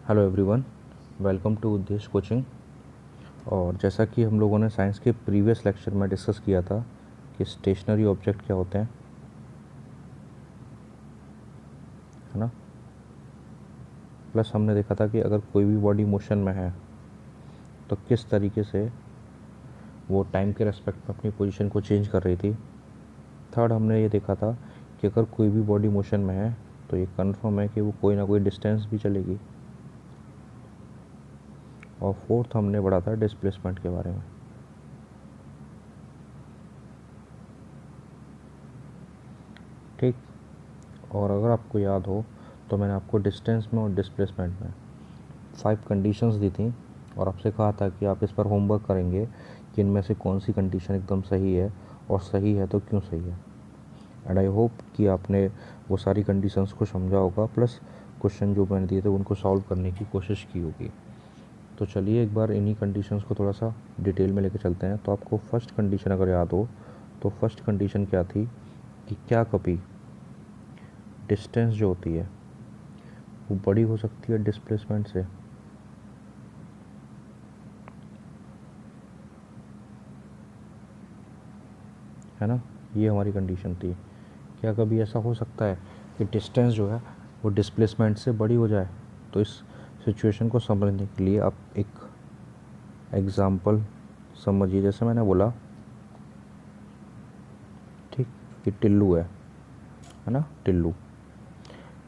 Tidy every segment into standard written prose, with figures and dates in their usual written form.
Hello everyone, welcome to उद्देश्य coaching. और जैसा कि हम लोगों ने साइंस के प्रीवियस लेक्चर में डिस्कस किया था कि स्टेशनरी ऑब्जेक्ट क्या होते हैं, है ना। प्लस हमने देखा था कि अगर कोई भी बॉडी मोशन में है तो किस तरीके से वो टाइम के रेस्पेक्ट में अपनी पोजीशन को चेंज कर रही थी। थर्ड हमने ये देखा था कि अगर कोई भी बॉडी मोशन में है तो ये कंफर्म है कि वो कोई ना कोई डिस्टेंस भी चलेगी। और फोर्थ हमने पढ़ा था डिस्प्लेसमेंट के बारे में। ठीक। और अगर आपको याद हो तो मैंने आपको डिस्टेंस में और डिस्प्लेसमेंट में 5 कंडीशंस दी थी और आपसे कहा था कि आप इस पर होमवर्क करेंगे कि इनमें से कौन सी कंडीशन एकदम सही है और सही है तो क्यों सही है। एंड आई होप कि आपने वो सारी कंडीशंस को समझा होगा, प्लस क्वेश्चन जो मैंने दिए थे उनको सॉल्व करने की कोशिश की होगी। तो चलिए एक बार इन्हीं कंडीशंस को थोड़ा सा डिटेल में लेकर चलते हैं। तो आपको फर्स्ट कंडीशन अगर याद हो तो फर्स्ट कंडीशन क्या थी कि क्या कभी डिस्टेंस जो होती है वो बड़ी हो सकती है डिस्प्लेसमेंट से। है ना, ये हमारी कंडीशन थी। क्या कभी ऐसा हो सकता है कि डिस्टेंस जो है वो डिस्प्लेसमेंट से बड़ी हो जाए। तो इस सिचुएशन को समझने के लिए आप एक एग्ज़ाम्पल समझिए। जैसे मैंने बोला ठीक कि टिल्लू है ना, टिल्लू।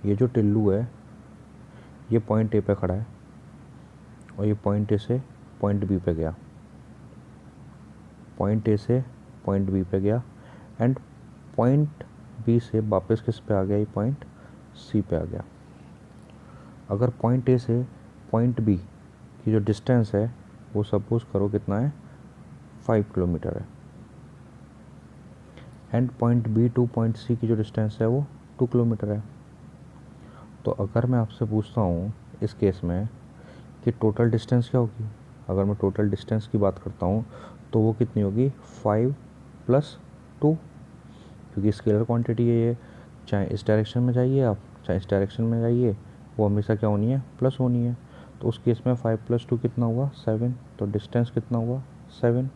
ये जो टिल्लू है ये पॉइंट ए पे खड़ा है और ये पॉइंट ए से पॉइंट बी पे गया, पॉइंट ए से पॉइंट बी पे गया एंड पॉइंट बी से वापस किस पे आ गया, ये पॉइंट सी पे आ गया। अगर पॉइंट ए से पॉइंट बी की जो डिस्टेंस है वो सपोज करो कितना है, 5 किलोमीटर है। And point B to point C की जो डिस्टेंस है वो 2 किलोमीटर है। तो अगर मैं आपसे पूछता हूँ इस केस में कि टोटल डिस्टेंस क्या होगी, अगर मैं टोटल डिस्टेंस की बात करता हूँ तो वो कितनी होगी, 5 + 2, क्योंकि स्केलर क्वांटिटी है ये। चाहे इस डायरेक्शन में जाइए आप, चाहे इस डायरेक्शन में जाइए, वो हमेशा क्या होनी है, प्लस होनी है। तो उस केस में 5 + 2 कितना हुआ, 7। तो डिस्टेंस कितना हुआ, 7।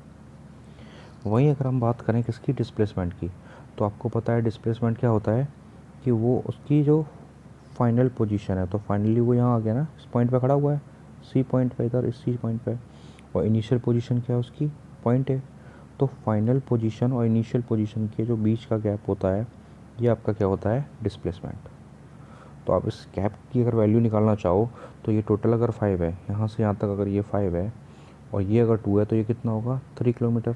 वहीं अगर हम बात करें किसकी, डिस्प्लेसमेंट की, तो आपको पता है डिस्प्लेसमेंट क्या होता है कि वो उसकी जो फाइनल पोजीशन है, तो फाइनली वो यहाँ आ गया ना, इस पॉइंट पे खड़ा हुआ है, सी पॉइंट पे, इधर इस सी पॉइंट पे। और इनिशियल पोजीशन क्या है उसकी, पॉइंट है। तो फाइनल पोजीशन और इनिशियल पोजीशन के जो बीच का गैप होता है ये आपका क्या होता है, डिस्प्लेसमेंट। तो आप इस गैप की अगर वैल्यू निकालना चाहो तो ये टोटल अगर 5 है, यहाँ से यहाँ तक अगर ये 5 है और ये अगर 2 है तो ये कितना होगा, 3 किलोमीटर।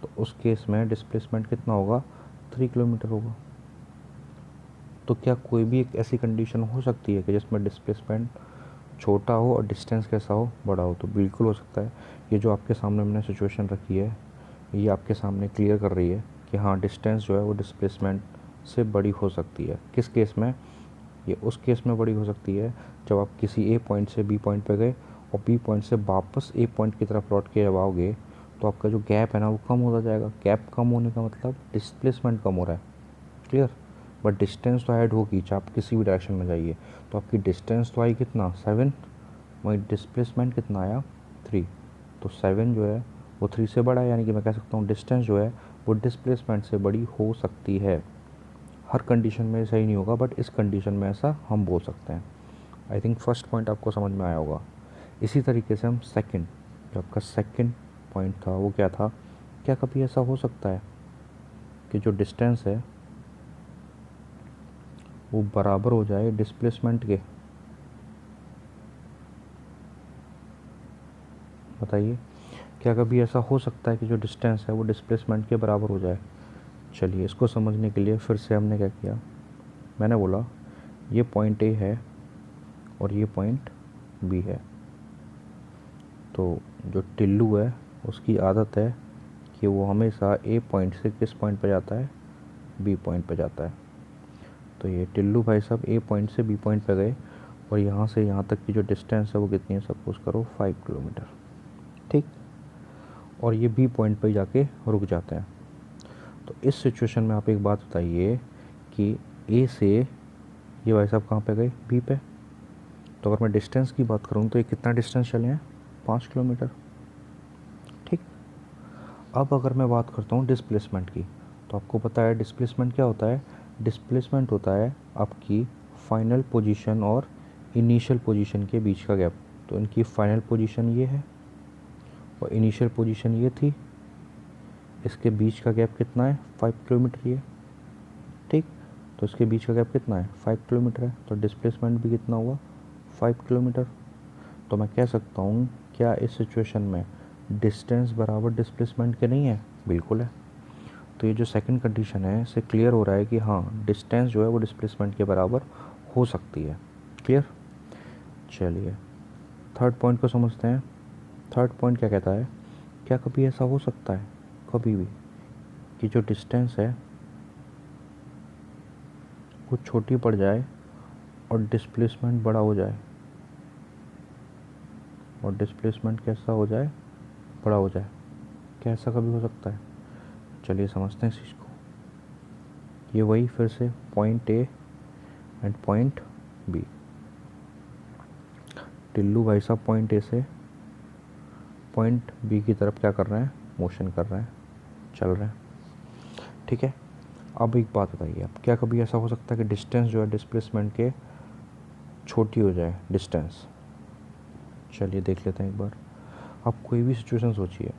तो उस केस में डिस्प्लेसमेंट कितना होगा, 3 किलोमीटर होगा। तो क्या कोई भी एक ऐसी कंडीशन हो सकती है कि जिसमें डिस्प्लेसमेंट छोटा हो और डिस्टेंस कैसा हो, बड़ा हो? तो बिल्कुल हो सकता है। ये जो आपके सामने मैंने सिचुएशन रखी है ये आपके सामने क्लियर कर रही है कि हाँ, डिस्टेंस जो है वो डिस्प्लेसमेंट से बड़ी हो सकती है। किस केस में, ये उस केस में बड़ी हो सकती है जब आप किसी ए पॉइंट से बी पॉइंट पे गए और बी पॉइंट से वापस ए पॉइंट की तरफ लौट के जब आओगे तो आपका जो गैप है ना वो कम होता जाएगा। गैप कम होने का मतलब डिस्प्लेसमेंट कम हो रहा है, क्लियर। बट डिस्टेंस तो ऐड होगी, चाहे आप किसी भी डायरेक्शन में जाइए। तो आपकी डिस्टेंस तो आई कितना, 7, वही डिस्प्लेसमेंट कितना आया, 3। तो 7 जो है वो 3 से बड़ा है, यानी कि मैं कह सकता हूँ डिस्टेंस जो है वो डिस्प्लेसमेंट से बड़ी हो सकती है। हर कंडीशन में सही नहीं होगा बट इस कंडीशन में ऐसा हम बोल सकते हैं। आई थिंक फर्स्ट पॉइंट आपको समझ में आया होगा। इसी तरीके से हम सेकंड, जो आपका सेकंड पॉइंट था वो क्या था, क्या कभी ऐसा हो सकता है कि जो डिस्टेंस है वो बराबर हो जाए डिस्प्लेसमेंट के? बताइए, क्या कभी ऐसा हो सकता है कि जो डिस्टेंस है वो डिस्प्लेसमेंट के बराबर हो जाए? चलिए इसको समझने के लिए फिर से हमने क्या किया, मैंने बोला ये पॉइंट ए है और ये पॉइंट बी है। तो जो टिल्लू है उसकी आदत है कि वो हमेशा ए पॉइंट से किस पॉइंट पर जाता है, बी पॉइंट पर जाता है। तो ये टिल्लू भाई साहब ए पॉइंट से बी पॉइंट पर गए और यहाँ से यहाँ तक की जो डिस्टेंस है वो कितनी है, सपोज करो 5 किलोमीटर, ठीक। और ये बी पॉइंट पर जाके रुक जाते हैं। तो इस सिचुएशन में आप एक बात बताइए कि ए से ये भाई साहब कहाँ पे गए, बी पे। तो अगर मैं डिस्टेंस की बात करूँ तो ये कितना डिस्टेंस चले हैं, 5 किलोमीटर। ठीक, अब अगर मैं बात करता हूँ डिस्प्लेसमेंट की, तो आपको पता है डिस्प्लेसमेंट क्या होता है। डिस्प्लेसमेंट होता है आपकी फाइनल पोजीशन और इनिशियल पोजीशन के बीच का गैप। तो इनकी फाइनल पोजीशन ये है और इनिशियल पोजीशन ये थी, इसके बीच का गैप कितना है, 5 किलोमीटर ये। ठीक, तो इसके बीच का गैप कितना है, 5 किलोमीटर है, तो डिस्प्लेसमेंट भी कितना हुआ, 5 किलोमीटर। तो मैं कह सकता हूँ क्या इस सिचुएशन में डिस्टेंस बराबर डिस्प्लेसमेंट के नहीं है, बिल्कुल है। तो ये जो सेकंड कंडीशन है इससे क्लियर हो रहा है कि हाँ डिस्टेंस जो है वो डिस्प्लेसमेंट के बराबर हो सकती है। क्लियर। चलिए थर्ड पॉइंट को समझते हैं। थर्ड पॉइंट क्या कहता है, क्या कभी ऐसा हो सकता है कभी भी कि जो डिस्टेंस है वो छोटी पड़ जाए और डिस्प्लेसमेंट बड़ा हो जाए, और डिस्प्लेसमेंट कैसा हो जाए, बड़ा हो जाए। क्या ऐसा कभी हो सकता है? चलिए समझते हैं इस चीज़ को। ये वही फिर से point A and point B. Tillu भाई साहब पॉइंट ए से पॉइंट बी की तरफ क्या कर रहे हैं, मोशन कर रहे हैं, चल रहे हैं। ठीक है, अब एक बात बताइए आप, क्या कभी ऐसा हो सकता है कि डिस्टेंस जो है डिस्प्लेसमेंट के छोटी हो जाए डिस्टेंस? चलिए देख लेते हैं एक बार। आप कोई भी सिचुएशन सोचिए,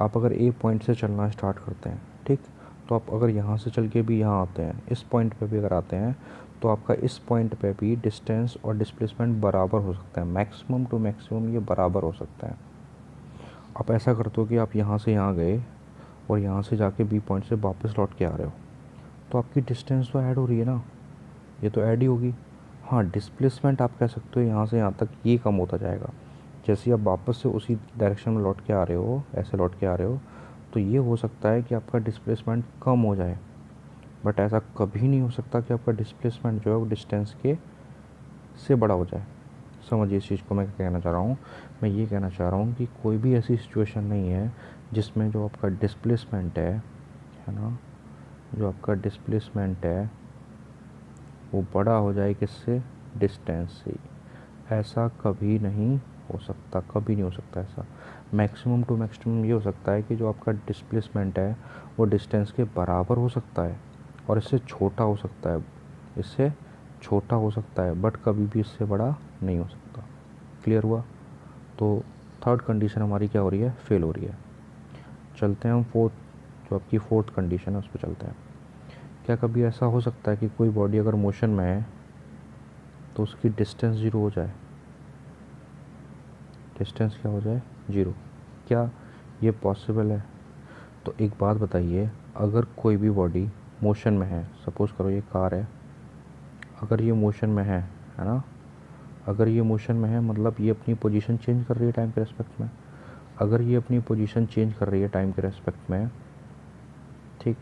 आप अगर ए पॉइंट से चलना स्टार्ट करते हैं, ठीक, तो आप अगर यहाँ से चल के भी यहाँ आते हैं, इस पॉइंट पे भी अगर आते हैं, तो आपका इस पॉइंट पे भी डिस्टेंस और डिस्प्लेसमेंट बराबर हो सकता है, मैक्सिमम टू मैक्सिमम ये बराबर हो सकता है। आप ऐसा करते हो कि आप यहाँ से यहाँ गए और यहाँ से जाके बी पॉइंट से वापस लौट के आ रहे हो, तो आपकी डिस्टेंस तो ऐड हो रही है ना, ये तो ऐड ही होगी। हाँ, डिस्प्लेसमेंट आप कह सकते हो यहाँ से यहाँ तक ये कम होता जाएगा। जैसे ही आप वापस से उसी डायरेक्शन में लौट के आ रहे हो, ऐसे लौट के आ रहे हो, तो ये हो सकता है कि आपका डिस्प्लेसमेंट कम हो जाए, बट ऐसा कभी नहीं हो सकता कि आपका डिस्प्लेसमेंट जो है वो डिस्टेंस के से बड़ा हो जाए। समझिए इस चीज़ को मैं क्या कहना चाह रहा हूँ। मैं ये कहना चाह रहा हूँ कि कोई भी ऐसी सिचुएशन नहीं है जिसमें जो आपका डिस्प्लेसमेंट है ना, जो आपका डिस्प्लेसमेंट है वो बड़ा हो जाए किससे, डिस्टेंस से। ऐसा कभी नहीं हो सकता, कभी नहीं हो सकता ऐसा। मैक्सिमम टू मैक्सिमम ये हो सकता है कि जो आपका डिस्प्लेसमेंट है वो डिस्टेंस के बराबर हो सकता है और इससे छोटा हो सकता है, इससे छोटा हो सकता है, बट कभी भी इससे बड़ा नहीं हो सकता। क्लियर हुआ? तो थर्ड कंडीशन हमारी क्या हो रही है, फेल हो रही है। चलते हैं हम फोर्थ, जो आपकी फोर्थ कंडीशन है उस पर चलते हैं। क्या कभी ऐसा हो सकता है कि कोई बॉडी अगर मोशन में है तो उसकी डिस्टेंस ज़ीरो हो जाए? डिस्टेंस क्या हो जाए, ज़ीरो। क्या ये पॉसिबल है? तो एक बात बताइए, अगर कोई भी बॉडी मोशन में है, सपोज़ करो ये कार है, अगर ये मोशन में है ना, अगर ये मोशन में है मतलब ये अपनी पोजीशन चेंज कर रही है टाइम के रेस्पेक्ट में। अगर ये अपनी पोजीशन चेंज कर रही है टाइम के रेस्पेक्ट में, ठीक,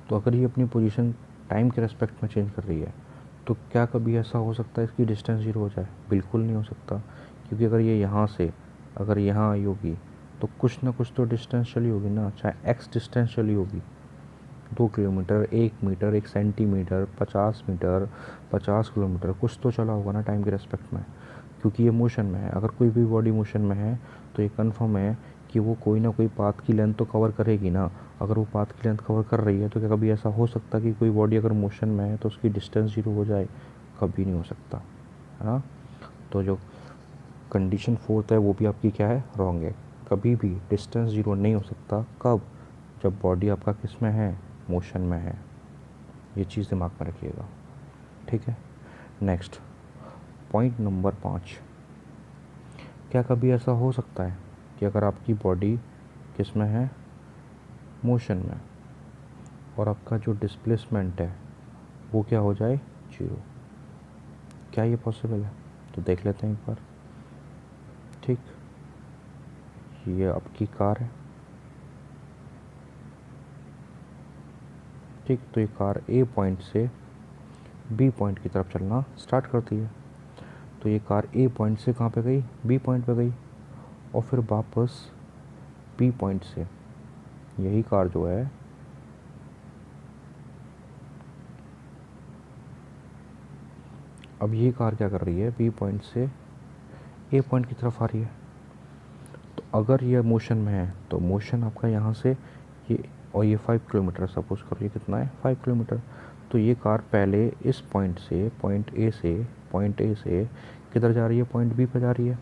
तो अगर ये अपनी पोजीशन टाइम के रेस्पेक्ट में चेंज कर रही है, तो क्या कभी ऐसा हो सकता है इसकी डिस्टेंस ज़ीरो हो जाए? बिल्कुल नहीं हो सकता, क्योंकि अगर ये यहाँ से अगर यहाँ आई होगी तो कुछ ना कुछ तो डिस्टेंस चली होगी ना, चाहे एक्स डिस्टेंस चली होगी, 2 kilometre, 1 metre, 1 centimetre, 50 metre, 50 kilometre, कुछ तो चला होगा ना टाइम के रेस्पेक्ट में, क्योंकि ये मोशन में है। अगर कोई भी बॉडी मोशन में है तो ये कन्फर्म है कि वो कोई ना कोई पाथ की लेंथ तो कवर करेगी ना। अगर वो पाथ की लेंथ कवर कर रही है तो क्या कभी ऐसा हो सकता कि कोई बॉडी अगर मोशन में है तो उसकी डिस्टेंस ज़ीरो हो जाए? कभी नहीं हो सकता, है ना। तो जो कंडीशन फोर्थ है वो भी आपकी क्या है, रॉन्ग है। कभी भी डिस्टेंस ज़ीरो नहीं हो सकता। कब? जब बॉडी आपका किस में है, मोशन में है। ये चीज़ दिमाग में रखिएगा, ठीक है। नेक्स्ट पॉइंट नंबर 5, क्या कभी ऐसा हो सकता है कि अगर आपकी बॉडी किस में है, मोशन में, और आपका जो डिस्प्लेसमेंट है वो क्या हो जाए, जीरो? क्या ये पॉसिबल है? तो देख लेते हैं एक बार। ठीक, ये आपकी कार है, ठीक, तो ये कार ए पॉइंट से बी पॉइंट की तरफ चलना स्टार्ट करती है। तो ये कार ए पॉइंट से कहाँ पे गई, बी पॉइंट पे गई, और फिर वापस बी पॉइंट से यही कार जो है अब ये कार क्या कर रही है, बी पॉइंट से ए पॉइंट की तरफ आ रही है। तो अगर ये मोशन में है तो मोशन आपका यहाँ से ये, और ये 5 किलोमीटर, सपोज करो ये कितना है 5 किलोमीटर। तो ये कार पहले इस पॉइंट से, पॉइंट ए से किधर जा रही है, पॉइंट बी पे जा रही है।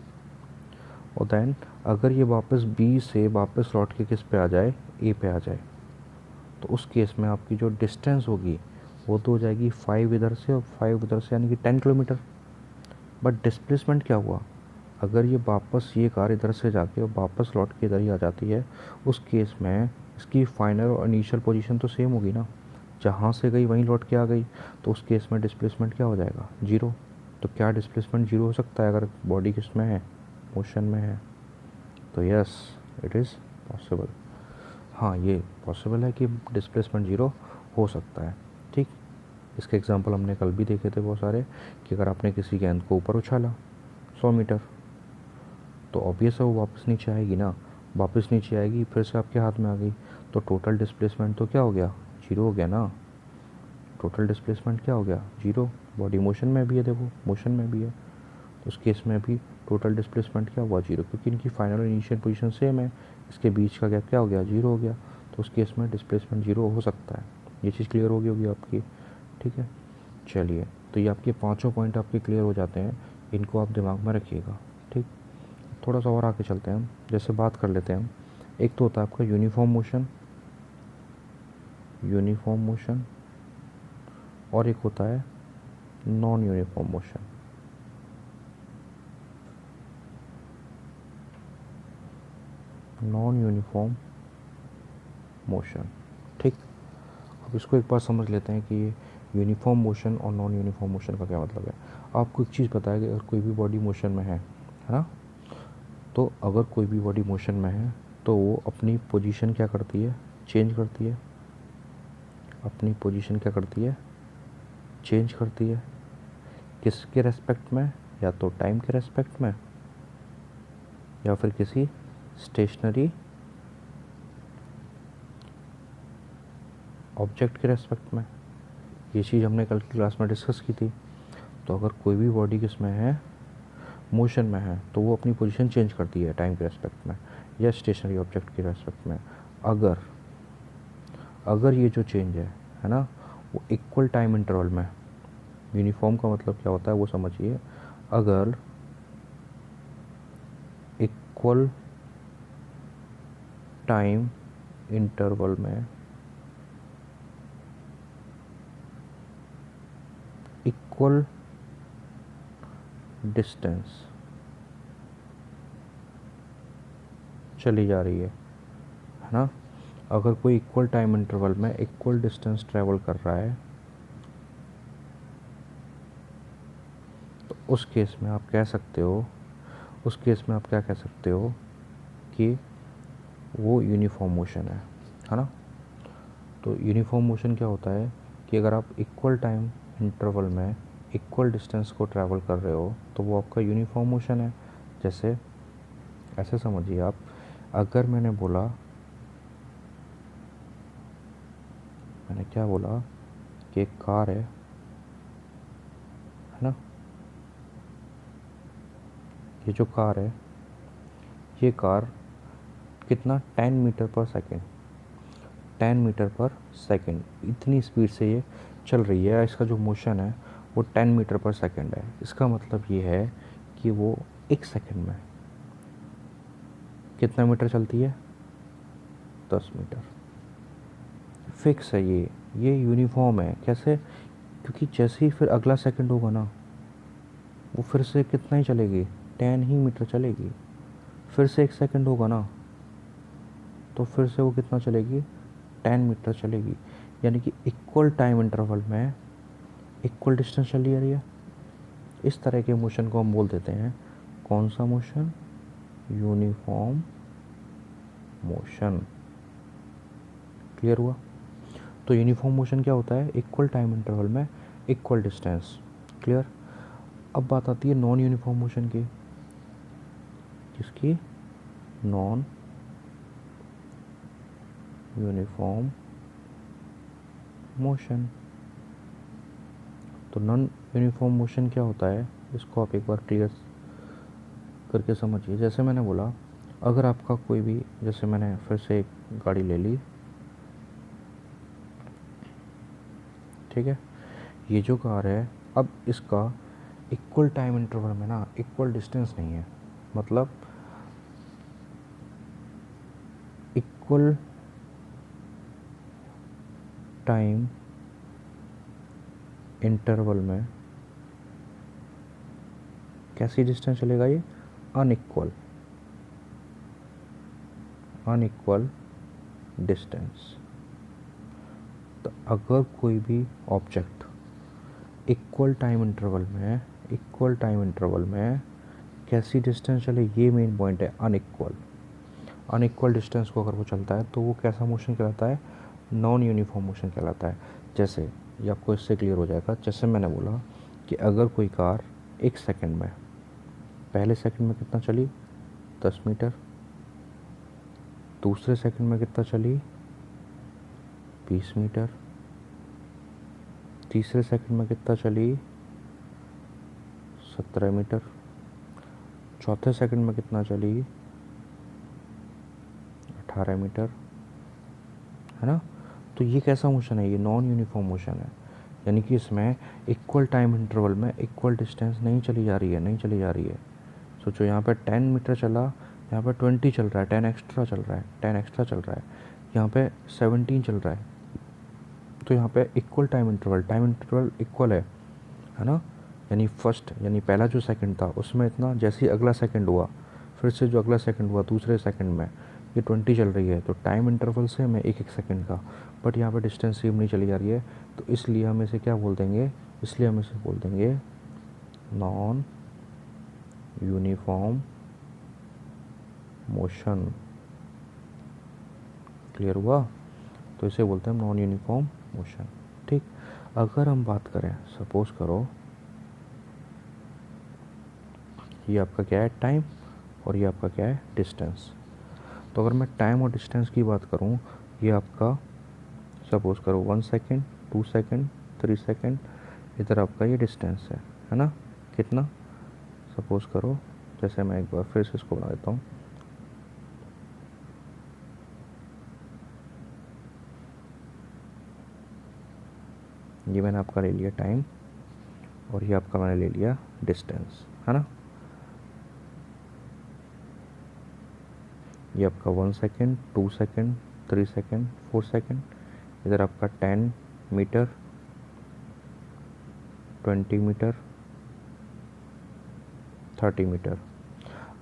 और देन अगर ये वापस बी से वापस लौट के किस पे आ जाए, ए पे आ जाए, तो उस केस में आपकी जो डिस्टेंस होगी वो तो हो जाएगी 5 इधर से और 5 उधर से, यानी कि 10 किलोमीटर। बट डिस्प्लेसमेंट क्या हुआ, अगर ये वापस ये कार इधर से जाके और वापस लौट के इधर ही आ जाती है, उस केस में इसकी फाइनल और इनिशियल पोजीशन तो सेम होगी ना, जहाँ से गई वहीं लौट के आ गई। तो उस केस में डिस्प्लेसमेंट क्या हो जाएगा, जीरो। तो क्या डिस्प्लेसमेंट जीरो हो सकता है अगर बॉडी किस में है, मोशन में है? तो यस, इट इज़ पॉसिबल। हाँ, ये पॉसिबल है कि डिस्प्लेसमेंट जीरो हो सकता है। ठीक, इसके एग्जांपल हमने कल भी देखे थे बहुत सारे, कि अगर आपने किसी गेंद को ऊपर उछाला 100 मीटर, तो ऑब्वियस है वो वापस नीचे आएगी ना, वापस नीचे आएगी, फिर से आपके हाथ में आ गई, तो टोटल डिस्प्लेसमेंट तो क्या हो गया, जीरो हो गया ना। टोटल डिस्प्लेसमेंट क्या हो गया, जीरो। बॉडी मोशन में भी है, देखो मोशन में भी है, तो उस केस में भी टोटल डिस्प्लेसमेंट क्या हुआ, जीरो, क्योंकि इनकी फाइनल और इनिशियल पोजीशन सेम है। इसके बीच का गैप क्या हो गया, जीरो हो गया। तो उस केस में डिस्प्लेसमेंट जीरो हो सकता है। ये चीज़ क्लियर होगी आपकी, ठीक है। चलिए, तो ये आपके पाँचों पॉइंट आपके क्लियर हो जाते हैं, इनको आप दिमाग में रखिएगा, ठीक। थोड़ा सा और आगे चलते हैं हम, जैसे बात कर लेते हैं हम। एक तो होता है आपका यूनिफॉर्म मोशन, और एक होता है नॉन यूनिफॉर्म मोशन। ठीक। अब इसको एक बार समझ लेते हैं कि यूनिफॉर्म मोशन और नॉन यूनिफॉर्म मोशन का क्या मतलब है। आपको एक चीज़ पता है कि अगर कोई भी बॉडी मोशन में है ना, तो अगर कोई भी बॉडी मोशन में है तो वो अपनी पोजीशन क्या करती है, चेंज करती है। अपनी पोजीशन क्या करती है, चेंज करती है। किसके रेस्पेक्ट में, या तो टाइम के रेस्पेक्ट में, या फिर किसी स्टेशनरी ऑब्जेक्ट के रेस्पेक्ट में। ये चीज़ हमने कल की क्लास में डिस्कस की थी। तो अगर कोई भी बॉडी किस में है, मोशन में है, तो वो अपनी पोजीशन चेंज करती है टाइम के रेस्पेक्ट में या स्टेशनरी ऑब्जेक्ट के रेस्पेक्ट में। अगर ये जो चेंज है ना, वो इक्वल टाइम इंटरवल में, यूनिफॉर्म का मतलब क्या होता है वो समझिए। अगर इक्वल टाइम इंटरवल में, इक्वल डिस्टेंस चली जा रही है ना, अगर कोई इक्वल टाइम इंटरवल में इक्वल डिस्टेंस ट्रैवल कर रहा है, तो उस केस में आप क्या कह सकते हो कि वो यूनिफॉर्म मोशन है ना। तो यूनिफॉर्म मोशन क्या होता है कि अगर आप इक्वल टाइम इंटरवल में इक्वल डिस्टेंस को ट्रैवल कर रहे हो तो वो आपका यूनिफॉर्म मोशन है। जैसे ऐसे समझिए आप, अगर मैंने क्या बोला कि एक कार है ना, ये जो कार है, ये कार कितना 10 मीटर पर सेकेंड, 10 मीटर पर सेकेंड इतनी स्पीड से ये चल रही है। इसका जो मोशन है वो 10 मीटर पर सेकेंड है। इसका मतलब ये है कि वो एक सेकेंड में कितना मीटर चलती है, 10 मीटर। फिक्स है ये यूनिफॉर्म है। कैसे, क्योंकि जैसे ही फिर अगला सेकंड होगा ना, वो फिर से कितना ही चलेगी, 10 ही मीटर चलेगी। फिर से एक सेकंड होगा ना, तो फिर से वो कितना चलेगी, 10 मीटर चलेगी। यानी कि इक्वल टाइम इंटरवल में इक्वल डिस्टेंस चली जा रही है। इस तरह के मोशन को हम बोल देते हैं, कौन सा मोशन, यूनिफॉर्म मोशन। क्लियर हुआ। तो यूनिफॉर्म मोशन क्या होता है, इक्वल टाइम इंटरवल में इक्वल डिस्टेंस। क्लियर। अब बात आती है नॉन यूनिफॉर्म मोशन की, जिसकी नॉन यूनिफॉर्म मोशन। तो नॉन यूनिफॉर्म मोशन क्या होता है, इसको आप एक बार क्लियर करके समझिए। जैसे मैंने बोला, अगर आपका कोई भी, जैसे मैंने फिर से एक गाड़ी ले ली, ठीक है, ये जो कार है, अब इसका इक्वल टाइम इंटरवल में ना इक्वल डिस्टेंस नहीं है, मतलब इक्वल टाइम इंटरवल में कैसी डिस्टेंस चलेगा, ये अनइक्वल डिस्टेंस। तो अगर कोई भी ऑब्जेक्ट इक्वल टाइम इंटरवल में कैसी डिस्टेंस चले, ये मेन पॉइंट है, अनइक्वल डिस्टेंस को अगर वो चलता है तो वो कैसा मोशन कहलाता है, नॉन यूनिफॉर्म मोशन कहलाता है। जैसे ये आपको इससे क्लियर हो जाएगा, जैसे मैंने बोला कि अगर कोई कार एक सेकंड में, पहले सेकंड में कितना चली 10 मीटर, दूसरे सेकंड में कितना चली 20 मीटर, तीसरे सेकंड में कितना चली 17 मीटर, चौथे सेकंड में कितना चली 18 मीटर, है ना। तो ये कैसा मोशन है, ये नॉन यूनिफॉर्म मोशन है, यानी कि इसमें इक्वल टाइम इंटरवल में इक्वल डिस्टेंस नहीं चली जा रही है। सोचो, यहाँ पे 10 मीटर चला, यहाँ पे 20 चल रहा है, 10 एक्स्ट्रा चल रहा है, यहाँ पे 17 चल रहा है। तो यहाँ पे इक्वल टाइम इंटरवल इक्वल है ना। यानी पहला जो सेकंड था उसमें इतना, जैसे ही अगला सेकंड हुआ, फिर से जो अगला सेकंड हुआ दूसरे सेकंड में, ये 20 चल रही है, तो टाइम इंटरवल से हमें एक सेकंड का, बट यहाँ पे डिस्टेंस सेम नहीं चली जा रही है, तो इसलिए हम इसे क्या बोल देंगे, नॉन यूनिफॉर्म मोशन। क्लियर हुआ, तो इसे बोलते हैं नॉन यूनिफॉर्म मोशन। ठीक, अगर हम बात करें, सपोज करो ये आपका क्या है, टाइम, और ये आपका क्या है, डिस्टेंस। तो अगर मैं टाइम और डिस्टेंस की बात करूं, ये आपका सपोज करो 1 सेकेंड, 2 सेकेंड, 3 सेकेंड, इधर आपका ये डिस्टेंस है ना, कितना, सपोज करो, जैसे मैं एक बार फिर से इसको बना देता हूँ, ये मैंने आपका ले लिया टाइम, और ये आपका मैंने ले लिया डिस्टेंस, है ना। ये आपका 1 सेकेंड, 2 सेकेंड, 3 सेकेंड, 4 सेकेंड, इधर आपका 10 मीटर, 20 मीटर, 30 मीटर।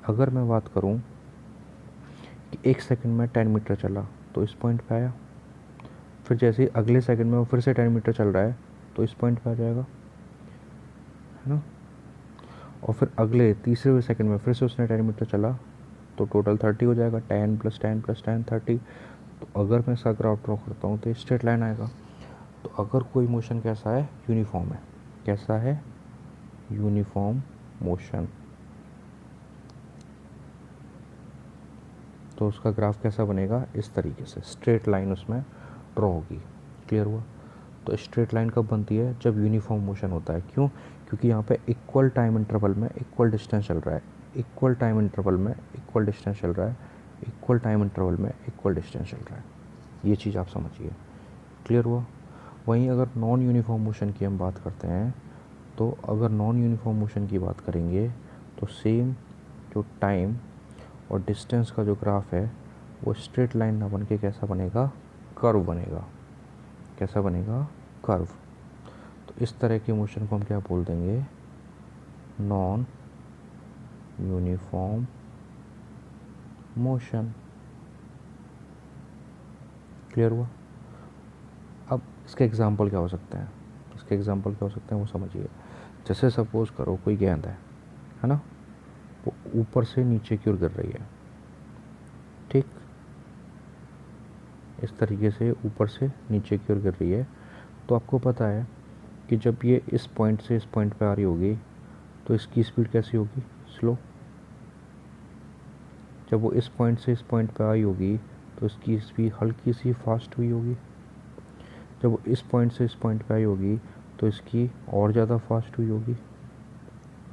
अगर मैं बात करूं कि एक सेकंड में 10 मीटर चला तो इस पॉइंट पे आया, फिर जैसे ही अगले सेकंड में वो फिर से 10 मीटर चल रहा है तो इस पॉइंट पे आ जाएगा, है ना। और फिर अगले तीसरे सेकंड में फिर से उसने 10 मीटर चला तो टोटल 30 हो जाएगा, 10 + 10 + 10 30। तो अगर मैं इसका ग्राफ ड्रॉ करता हूँ तो स्ट्रेट लाइन आएगा। तो अगर कोई मोशन कैसा है, यूनिफॉर्म है, कैसा है, यूनिफॉर्म मोशन, तो उसका ग्राफ कैसा बनेगा, इस तरीके से स्ट्रेट लाइन उसमें ड्रॉ होगी। क्लियर हुआ। तो स्ट्रेट लाइन कब बनती है, जब यूनिफॉर्म मोशन होता है। क्यों, क्योंकि यहाँ पे इक्वल टाइम इंटरवल में इक्वल डिस्टेंस चल रहा है, इक्वल टाइम इंटरवल में इक्वल डिस्टेंस चल रहा है, इक्वल टाइम इंटरवल में इक्वल डिस्टेंस चल रहा है। ये चीज़ आप समझिए। क्लियर हुआ। वहीं अगर नॉन यूनिफॉर्म मोशन की हम बात करते हैं, तो अगर नॉन यूनिफॉर्म मोशन की बात करेंगे तो सेम जो टाइम और डिस्टेंस का जो ग्राफ है वो स्ट्रेट लाइन ना बन के कैसा बनेगा, कर्व बनेगा। कैसा बनेगा, कर्व। तो इस तरह के मोशन को हम क्या बोल देंगे, नॉन यूनिफॉर्म मोशन। क्लियर हुआ। अब इसके एग्जांपल क्या हो सकते हैं, वो समझिए। जैसे सपोज करो कोई गेंद है ना, वो ऊपर से नीचे की ओर गिर रही है, ठीक, इस तरीके से ऊपर से नीचे की ओर गिर रही है। तो आपको पता है कि जब ये इस पॉइंट से इस पॉइंट पे आ रही होगी तो इसकी स्पीड कैसी होगी, स्लो। जब वो इस पॉइंट से इस पॉइंट पे आई होगी तो इसकी स्पीड हल्की सी फास्ट हुई होगी। जब वो इस पॉइंट से इस पॉइंट पे आई होगी तो इसकी और ज़्यादा फास्ट हुई होगी,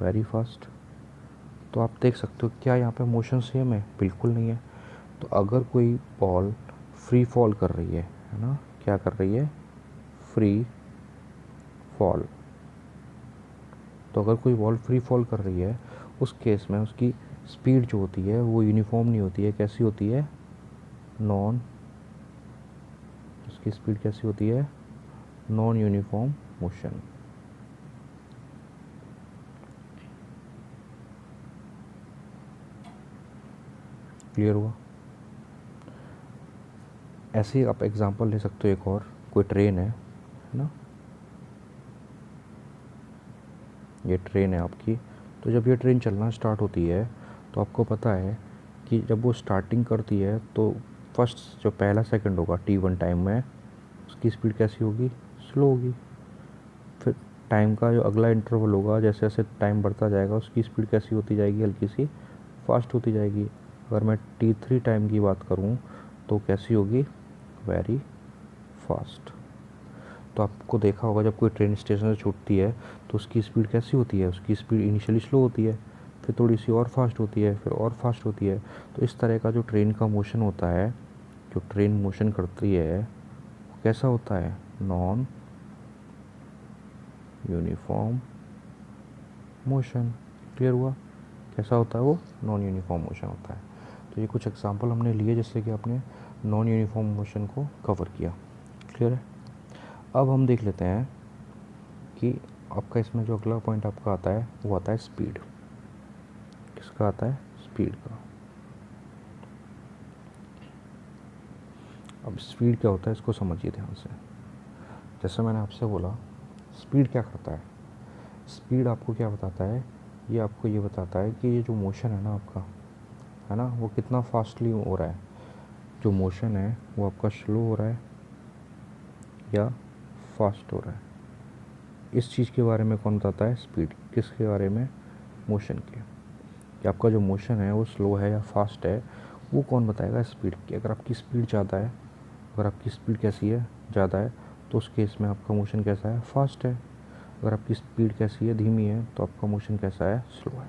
वेरी फास्ट। तो आप देख सकते हो क्या यहाँ पे मोशन सेम है? बिल्कुल नहीं है। तो अगर कोई बॉल फ्री फॉल कर रही है ना, क्या कर रही है? Free fall. तो अगर कोई बॉल फ्री फॉल कर रही है, उस केस में उसकी स्पीड जो होती है वो यूनिफॉर्म नहीं होती है। कैसी होती है? नॉन, उसकी स्पीड कैसी होती है? Non uniform motion. क्लियर हुआ? ऐसे ही आप एग्जांपल ले सकते हो एक और। कोई ट्रेन है ना, ये ट्रेन है आपकी। तो जब ये ट्रेन चलना स्टार्ट होती है तो आपको पता है कि जब वो स्टार्टिंग करती है तो फर्स्ट जो पहला सेकंड होगा t1 टाइम में, उसकी स्पीड कैसी होगी? स्लो होगी। फिर टाइम का जो अगला इंटरवल होगा, जैसे जैसे टाइम बढ़ता जाएगा उसकी स्पीड कैसी होती जाएगी? हल्की सी फास्ट होती जाएगी। अगर मैं t3 टाइम की बात करूँ तो कैसी होगी? Very fast. तो आपको देखा होगा जब कोई ट्रेन स्टेशन से छूटती है तो उसकी स्पीड कैसी होती है? उसकी स्पीड इनिशियली स्लो होती है, फिर थोड़ी सी और फास्ट होती है, फिर और फास्ट होती है। तो इस तरह का जो ट्रेन का मोशन होता है, जो ट्रेन मोशन करती है वो कैसा होता है? Non uniform motion. क्लियर हुआ? कैसा होता है वो? नॉन यूनिफॉर्म मोशन होता है। तो ये कुछ एग्जांपल हमने लिए जिससे कि आपने नॉन यूनिफॉर्म मोशन को कवर किया। क्लियर है? अब हम देख लेते हैं कि आपका इसमें जो अगला पॉइंट आपका आता है वो आता है स्पीड। किसका आता है? स्पीड का। अब स्पीड क्या होता है इसको समझिए ध्यान से। जैसे मैंने आपसे बोला, स्पीड क्या करता है? स्पीड आपको क्या बताता है? ये आपको ये बताता है कि ये जो मोशन है ना आपका, है ना, वो कितना फास्टली हो रहा है। जो मोशन है वो आपका स्लो हो रहा है या फास्ट हो रहा है। इस चीज़ के बारे में कौन बताता है? स्पीड। किसके बारे में? मोशन के। कि आपका जो मोशन है वो स्लो है या फास्ट है, वो कौन बताएगा? स्पीड की। अगर आपकी स्पीड ज़्यादा है, अगर आपकी स्पीड कैसी है? ज़्यादा है, तो उस केस में आपका मोशन कैसा है? फास्ट है। अगर आपकी स्पीड कैसी है? धीमी है, तो आपका मोशन कैसा है? स्लो है।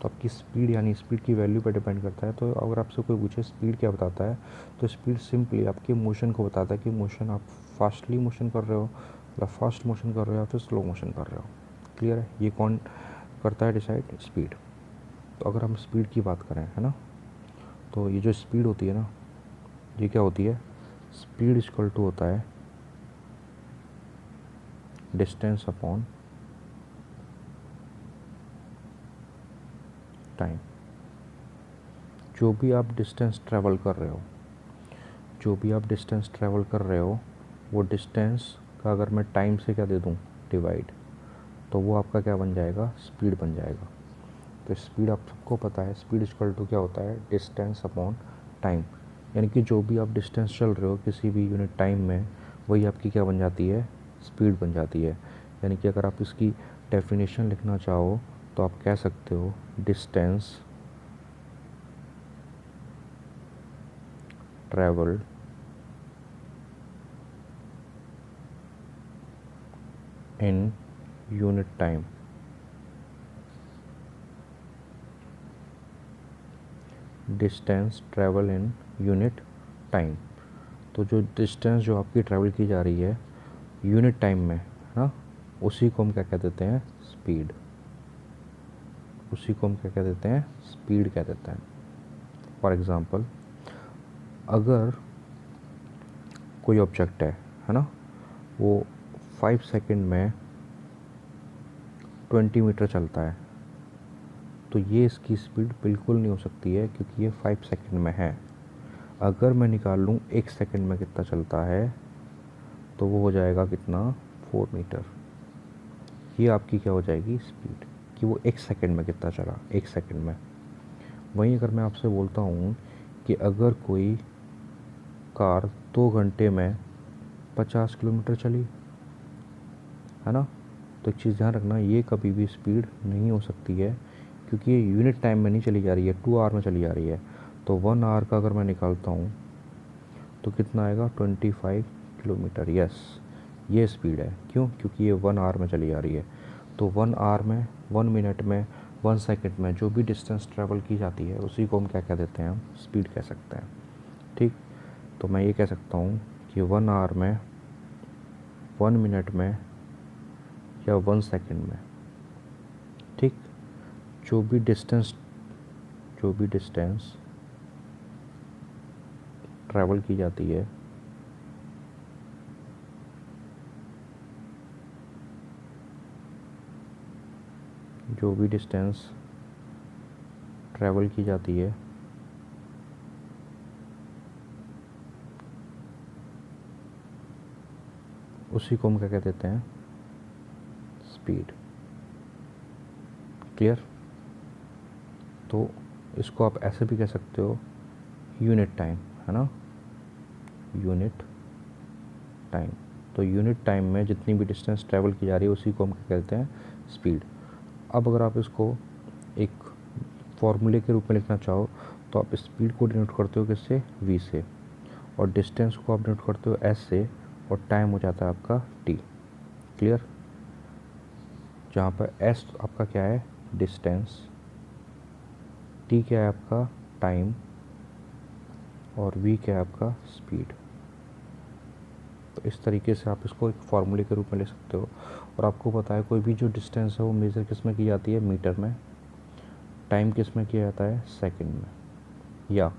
तो आपकी स्पीड यानी स्पीड की वैल्यू पर डिपेंड करता है। तो अगर आपसे कोई पूछे स्पीड क्या बताता है, तो स्पीड सिंपली आपके मोशन को बताता है कि मोशन आप फास्टली मोशन कर रहे हो या फास्ट मोशन कर रहे हो या फिर स्लो मोशन कर रहे हो। क्लियर है? ये कौन करता है डिसाइड? स्पीड। तो अगर हम स्पीड की बात करें, है ना, तो ये जो स्पीड होती है ना, ये क्या होती है? स्पीड इक्वल टू होता है डिस्टेंस अपॉन टाइम। जो भी आप डिस्टेंस ट्रैवल कर रहे हो, जो भी आप डिस्टेंस ट्रैवल कर रहे हो, वो डिस्टेंस का अगर मैं टाइम से क्या दे दूँ? डिवाइड, तो वो आपका क्या बन जाएगा? स्पीड बन जाएगा। तो स्पीड आप सबको पता है, स्पीड इक्वल टू क्या होता है? Distance upon time. यानी कि जो भी आप डिस्टेंस चल रहे हो किसी भी यूनिट टाइम में, वही आपकी क्या बन जाती है? स्पीड बन जाती है। यानी कि अगर आप इसकी डेफिनेशन लिखना चाहो तो आप कह सकते हो distance travelled in unit time distance travel in unit time. तो जो डिस्टेंस जो आपकी ट्रैवल की जा रही है यूनिट टाइम में, है ना, उसी को हम क्या कह देते हैं? स्पीड। उसी को हम क्या कह देते हैं? स्पीड कह देते हैं। फॉर एग्ज़ाम्पल, अगर कोई ऑब्जेक्ट है ना, वो 5 सेकंड में 20 मीटर चलता है, तो ये इसकी स्पीड बिल्कुल नहीं हो सकती है क्योंकि ये 5 सेकंड में है। अगर मैं निकाल लूँ 1 सेकंड में कितना चलता है, तो वो हो जाएगा कितना? 4 मीटर। ये आपकी क्या हो जाएगी? स्पीड, कि वो 1 सेकंड में कितना चला, 1 सेकंड में। वहीं अगर मैं आपसे बोलता हूँ कि अगर कोई कार 2 घंटे में 50 किलोमीटर चली, है ना, तो एक चीज़ ध्यान रखना, ये कभी भी स्पीड नहीं हो सकती है क्योंकि ये यूनिट टाइम में नहीं चली जा रही है, 2 आवर में चली जा रही है। तो 1 आवर का अगर मैं निकालता हूँ तो कितना आएगा? 25 किलोमीटर। यस, ये स्पीड है। क्यों? क्योंकि ये 1 आवर में चली जा रही है। तो 1 आवर में, 1 मिनट में, 1 सेकंड में जो भी डिस्टेंस ट्रैवल की जाती है उसी को हम क्या कह देते हैं? हम स्पीड कह सकते हैं। ठीक, तो मैं ये कह सकता हूँ कि 1 आवर में, 1 मिनट में या 1 सेकंड में, ठीक, जो भी डिस्टेंस ट्रैवल की जाती है जो भी डिस्टेंस ट्रैवल की जाती है उसी को हम क्या कह देते हैं? स्पीड। क्लियर? तो इसको आप ऐसे भी कह सकते हो, यूनिट टाइम, है ना, यूनिट टाइम। तो यूनिट टाइम में जितनी भी डिस्टेंस ट्रैवल की जा रही है उसी को हम क्या कहते हैं? स्पीड। अब अगर आप इसको एक फॉर्मूले के रूप में लिखना चाहो तो आप स्पीड को डिनोट करते हो किससे? v से, और डिस्टेंस को आप डिनोट करते हो s से, और टाइम हो जाता है आपका t। क्लियर? जहाँ पर s आपका क्या है? डिस्टेंस, t क्या है आपका? टाइम, और v क्या है आपका? स्पीड। तो इस तरीके से आप इसको एक फार्मूले के रूप में ले सकते हो। और आपको पता है कोई भी जो डिस्टेंस है वो मेज़र किस में की जाती है? मीटर में। टाइम किस में किया जाता है? सेकंड में। या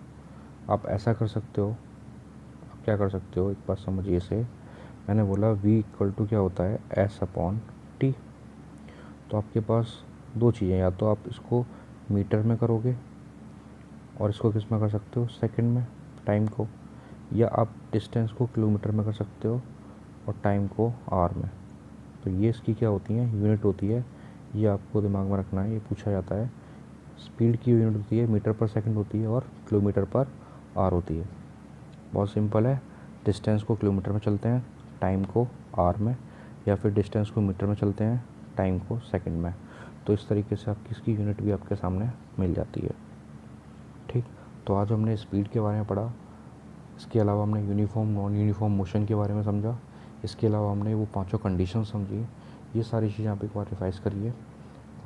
आप ऐसा कर सकते हो, आप क्या कर सकते हो, एक बात समझिए इसे। मैंने बोला v इक्वल टू क्या होता है? s upon t। तो आपके पास दो चीज़ें, या तो आप इसको मीटर में करोगे और इसको किस में कर सकते हो? सेकंड में, टाइम को। या आप डिस्टेंस को किलोमीटर में कर सकते हो और टाइम को आवर में। तो ये इसकी क्या होती हैं? यूनिट होती है। ये आपको दिमाग में रखना है, ये पूछा जाता है। स्पीड की यूनिट होती है मीटर पर सेकंड होती है, और किलोमीटर पर आवर होती है। बहुत सिंपल है। डिस्टेंस को किलोमीटर में चलते हैं, टाइम को आवर में, या फिर डिस्टेंस को मीटर में चलते हैं, टाइम को सेकंड में। तो इस तरीके से आपकी इसकी यूनिट भी आपके सामने मिल जाती है। ठीक, तो आज हमने स्पीड के बारे में पढ़ा। इसके अलावा हमने यूनिफॉर्म नॉन यूनिफॉर्म मोशन के बारे में समझा। इसके अलावा हमने वो पांचों कंडीशन समझी। ये सारी चीज़ें आप एक बार रिवाइज करिए,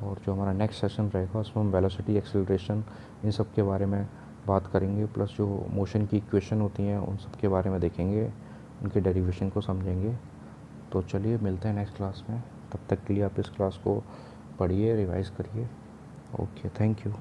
और जो हमारा नेक्स्ट सेशन रहेगा उसमें हम वेलोसिटी, एक्सेलरेशन, इन सब के बारे में बात करेंगे, प्लस जो मोशन की इक्वेशन होती हैं उन सब के बारे में देखेंगे, उनके डेरिवेशन को समझेंगे। तो चलिए मिलते हैं नेक्स्ट क्लास में। तब तक के लिए आप इस क्लास को पढ़िए, रिवाइज करिए। Okay, thank you.